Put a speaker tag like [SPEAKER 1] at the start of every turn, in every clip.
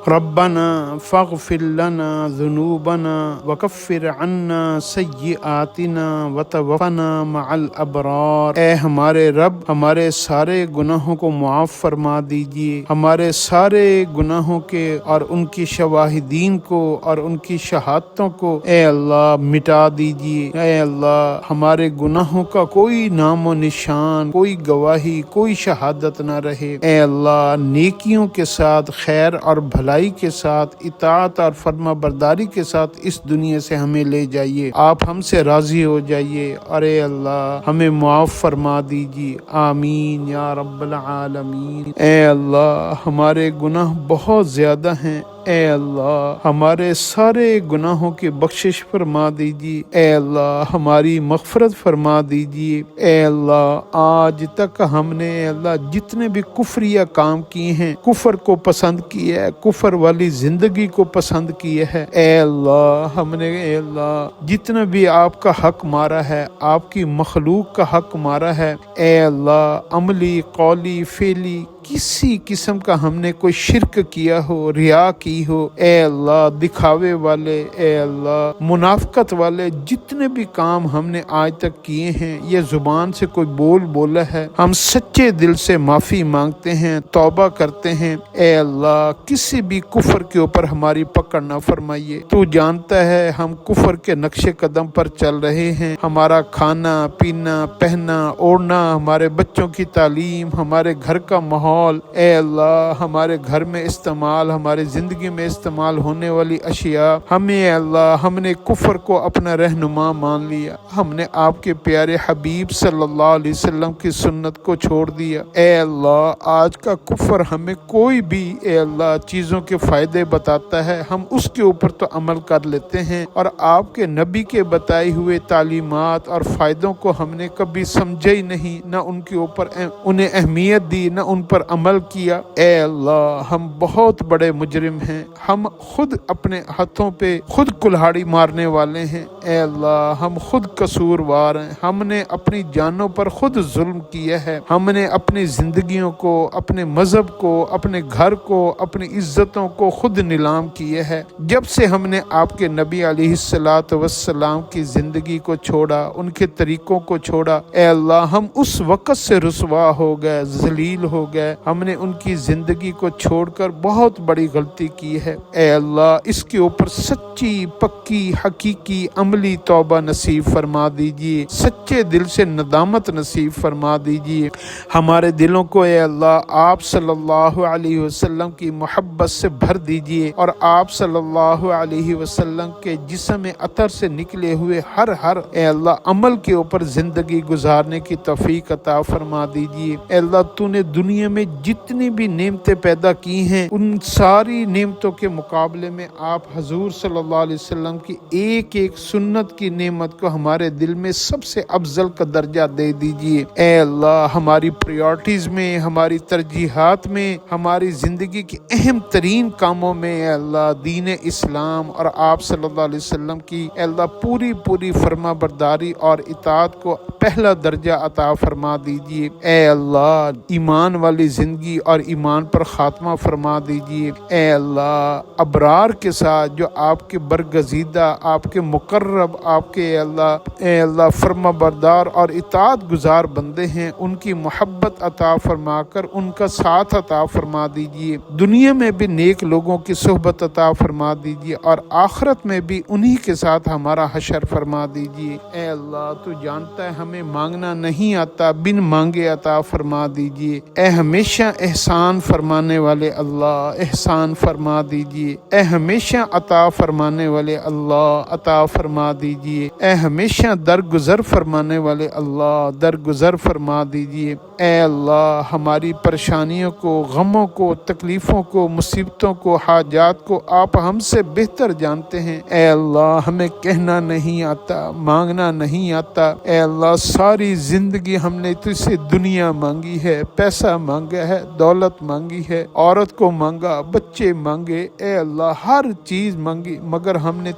[SPEAKER 1] ربنا فاغفر لنا ذنوبنا وکفر عنا سیئاتنا وتوفنا مع الابرار۔ اے ہمارے رب، ہمارے سارے گناہوں کو معاف فرما دیجیے، ہمارے سارے گناہوں کے اور ان کی شواہدین کو اور ان کی شہادتوں کو اے اللہ مٹا دیجیے۔ اے اللہ ہمارے گناہوں کا کوئی نام و نشان، کوئی گواہی، کوئی شہادت نہ رہے۔ اے اللہ نیکیوں کے ساتھ، خیر اور بھلائی کے ساتھ، اطاعت اور فرما برداری کے ساتھ اس دنیا سے ہمیں لے جائیے۔ آپ ہم سے راضی ہو جائیے اور اے اللہ ہمیں معاف فرما دیجیے۔ آمین یا رب العالمین۔ اے اللہ ہمارے گناہ بہت زیادہ ہیں، اے اللہ ہمارے سارے گناہوں کی بخشش فرما دیجیے۔ اے اللہ ہماری مغفرت فرما دیجیے۔ اے اللہ آج تک ہم نے اے اللہ جتنے بھی کفریہ کام کیے ہیں، کفر کو پسند کیا ہے، کفر والی زندگی کو پسند کیا ہے، اے اللہ ہم نے اے اللہ جتنا بھی آپ کا حق مارا ہے، آپ کی مخلوق کا حق مارا ہے، اے اللہ عملی، قولی، فعلی کسی قسم کا ہم نے کوئی شرک کیا ہو، ریا کی ہو، اے اللہ دکھاوے والے، اے اللہ منافقت والے جتنے بھی کام ہم نے آج تک کیے ہیں، یہ زبان سے کوئی بولا ہے، ہم سچے دل سے معافی مانگتے ہیں، توبہ کرتے ہیں۔ اے اللہ کسی بھی کفر کے اوپر ہماری پکڑ نہ فرمائیے۔ تو جانتا ہے ہم کفر کے نقش قدم پر چل رہے ہیں، ہمارا کھانا پینا، پہننا اوڑھنا، ہمارے بچوں کی تعلیم، ہمارے گھر کا ماحول، اے اللہ ہمارے گھر میں استعمال، ہماری زندگی میں استعمال ہونے والی اشیاء، ہمیں اے اللہ ہم نے کفر کو اپنا رہنما مان لیا، ہم نے آپ کے پیارے حبیب صلی اللہ علیہ وسلم کی سنت کو چھوڑ دیا۔ اے اللہ آج کا کفر ہمیں کوئی بھی اے اللہ چیزوں کے فائدے بتاتا ہے، ہم اس کے اوپر تو عمل کر لیتے ہیں، اور آپ کے نبی کے بتائے ہوئے تعلیمات اور فائدوں کو ہم نے کبھی سمجھا ہی نہیں، نہ ان کے اوپر انہیں اہمیت دی، نہ ان پر عمل کیا۔ اے اللہ ہم بہت بڑے مجرم ہیں، ہم خود اپنے ہاتھوں پہ خود کلہاڑی مارنے والے ہیں، اے اللہ ہم خود قصوروار ہیں، ہم نے اپنی جانوں پر خود ظلم کیا ہے، ہم نے اپنی زندگیوں کو، اپنے مذہب کو، اپنے گھر کو، اپنی عزتوں کو خود نیلام کیے ہے۔ جب سے ہم نے آپ کے نبی علیہ السلام کی زندگی کو چھوڑا، ان کے طریقوں کو چھوڑا، اے اللہ ہم اس وقت سے رسوا ہو گئے، ذلیل ہو گئے، ہم نے ان کی زندگی کو چھوڑ کر بہت بڑی غلطی کی ہے۔ اے اللہ اس کے اوپر سچی، پکی، حقیقی، عملی توبہ نصیب فرما دیجیے، سچے دل سے ندامت نصیب فرما دیجیے۔ ہمارے دلوں کو اے اللہ آپ صلی اللہ علیہ وسلم کی محبت سے بھر دیجیے، اور آپ صلی اللہ علیہ وسلم کے جسم عطر سے نکلے ہوئے ہر اے اللہ عمل کے اوپر زندگی گزارنے کی توفیق عطا فرما دیجیے۔ اے اللہ تو نے دنیا میں جتنی بھی نعمتیں پیدا کی ہیں، ان ساری نعمتوں کے مقابلے میں آپ حضور صلی اللہ علیہ وسلم کی ایک ایک سنت کی نعمت کو ہمارے دل میں سب سے افضل کا درجہ دے دیجیے۔ اے اللہ ہماری پریورٹیز میں، ہماری ترجیحات میں، ہماری زندگی کے اہم ترین کاموں میں اے اللہ دین اسلام اور آپ صلی اللہ علیہ وسلم کی اے اللہ پوری فرما برداری اور اطاعت کو پہلا درجہ عطا فرما دیجیے۔ اے اللہ ایمان والی زندگی اور ایمان پر خاتمہ فرما دیجیے۔ اے اللہ ابرار کے ساتھ جو آپ کے برگزیدہ، آپ کے مقرب، آپ کے اے اللہ فرما بردار اور اطاعت گزار بندے ہیں، ان کی محبت عطا فرما کر ان کا ساتھ عطا فرما دیجیے۔ دنیا میں بھی نیک لوگوں کی صحبت عطا فرما دیجیے، اور آخرت میں بھی انہی کے ساتھ ہمارا حشر فرما دیجیے۔ اے اللہ تو جانتا ہے ہمیں مانگنا نہیں آتا، بن مانگے عطا فرما دیجیے۔ اے ہمیشہ احسان فرمانے والے اللہ احسان فرما دیجیے۔ اے ہمیشہ عطا فرمانے والے اللہ عطا فرما دیجیے۔ اے ہمیشہ درگزر فرمانے والے اللہ درگزر فرما دیجیے۔ اے اللہ ہماری پریشانیوں کو، غموں کو، تکلیفوں کو، مصیبتوں کو، حاجات کو آپ ہم سے بہتر جانتے ہیں۔ اے اللہ ہمیں کہنا نہیں آتا، مانگنا نہیں آتا، اے اللہ ساری زندگی ہم نے تجھ سے دنیا مانگی ہے، پیسہ مانگا ہے، دولت مانگی ہے، عورت کو مانگا، بچے مانگے، اے اللہ ہر چیز مانگی، مگر ہم نے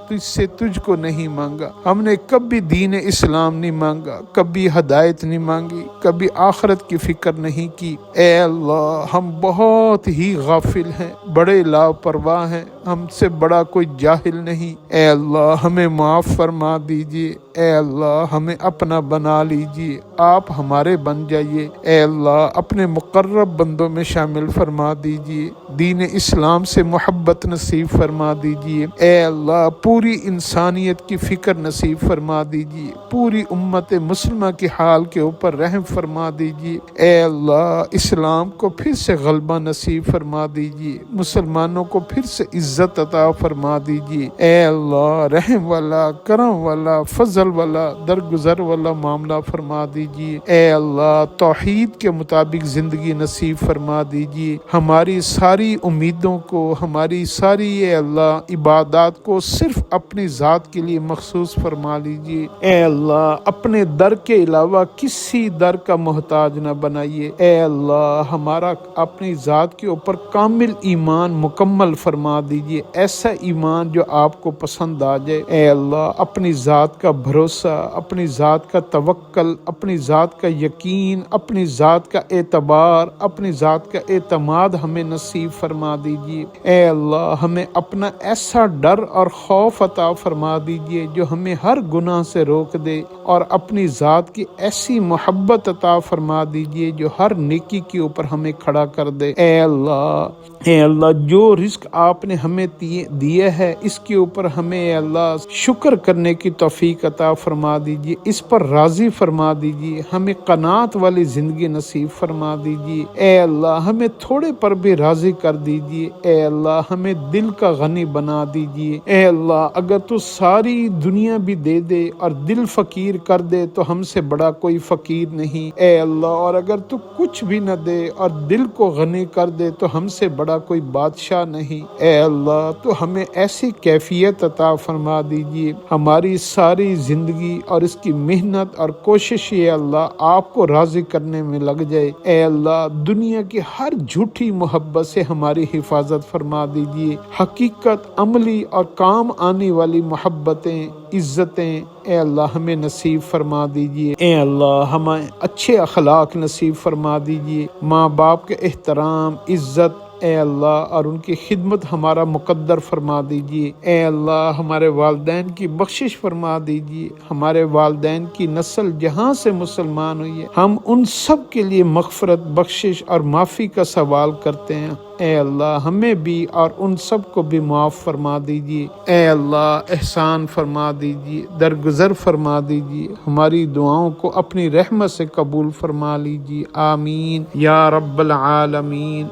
[SPEAKER 1] تجھ کو نہیں مانگا۔ ہم نے کبھی دین اسلام نہیں مانگا، کبھی ہدایت نہیں مانگی، کبھی آخرت کی فکر نہیں کی۔ اے اللہ ہم بہت ہی غافل ہیں، بڑے لاپرواہ ہیں، ہم سے بڑا کوئی جاہل نہیں۔ اے اللہ ہمیں معاف فرما دیجئے، اے اللہ ہمیں اپنا بنا لیجئے، آپ ہمارے بن جائیے۔ اے اللہ اپنے مقرب بندوں میں شامل فرما دیجئے، دین اسلام سے محبت نصیب فرما دیجئے۔ اے اللہ پوری انسانیت کی فکر نصیب فرما دیجئے، پوری امت مسلمہ کے حال کے اوپر رحم فرما دیجئے۔ اے اللہ اسلام کو پھر سے غلبہ نصیب فرما دیجئے، مسلمانوں کو پھر سے عزت عطا فرما دیجئے۔ اے اللہ رحم والا، کرم والا، فضل والا، درگزر والا معاملہ فرما دیجئے۔ اے اللہ توحید کے مطابق زندگی نصیب فرما دیجئے، ہماری ساری امیدوں کو، ہماری ساری اے اللہ عبادات کو صرف اپنی ذات کے لیے مخصوص فرما لیجئے۔ اے اللہ اپنے در کے علاوہ کسی در کا محتاج نہ بنائیے۔ اے اللہ ہمارا اپنی ذات کے اوپر کامل ایمان مکمل فرما دیجئے، ایسا ایمان جو آپ کو پسند آ جائے۔ اے اللہ اپنی ذات کا بھروسہ، اپنی ذات کا توکل، اپنی ذات کا یقین، اپنی ذات کا اعتبار، اپنی ذات کا اعتماد ہمیں نصیب فرما دیجئے۔ اے اللہ ہمیں اپنا ایسا ڈر اور خوف عطا فرما دیجئے جو ہمیں ہر گناہ سے روک دے، اور اپنی ذات کی ایسی محبت عطا فرما دیجئے جو ہر نیکی کے اوپر ہمیں کھڑا کر دے۔ اے اللہ جو رزق آپ نے ہمیں دیے ہے اس کے اوپر ہمیں اے اللہ شکر کرنے کی توفیق عطا فرما دیجئے، اس پر راضی فرما دیجئے، ہمیں قناعت والی زندگی نصیب فرما دیجئے۔ اے اللہ ہمیں تھوڑے پر بھی راضی کر دیجئے، اے اللہ ہمیں دل کا غنی بنا دیجئے۔ اے اللہ اگر تو ساری دنیا بھی دے دے اور دل فقیر کر دے تو ہم سے بڑا کوئی فقیر نہیں۔ اے اللہ اور اگر تو کچھ بھی نہ دے اور دل کو غنی کر دے تو ہم سے بڑا کوئی بادشاہ نہیں۔ اے اللہ تو ہمیں ایسی کیفیت عطا فرما دیجئے، ہماری ساری زندگی اور اس کی محنت اور کوشش اے اللہ آپ کو راضی کرنے میں لگ جائے۔ اے اللہ دنیا کی ہر جھوٹی محبت سے ہماری حفاظت فرما دیجئے، حقیقت، عملی اور کام آنے والی محبتیں، عزتیں اے اللہ ہمیں نصیب فرما دیجئے۔ اے اللہ ہمیں اچھے اخلاق نصیب فرما دیجئے، ماں باپ کے احترام، عزت اے اللہ اور ان کی خدمت ہمارا مقدر فرما دیجئے۔ اے اللہ ہمارے والدین کی بخشش فرما دیجئے، ہمارے والدین کی نسل جہاں سے مسلمان ہوئی ہے ہم ان سب کے لیے مغفرت، بخشش اور معافی کا سوال کرتے ہیں۔ اے اللہ ہمیں بھی اور ان سب کو بھی معاف فرما دیجئے۔ اے اللہ احسان فرما دیجئے، درگزر فرما دیجئے، ہماری دعاؤں کو اپنی رحمت سے قبول فرما لیجئے، آمین یا رب العالمین۔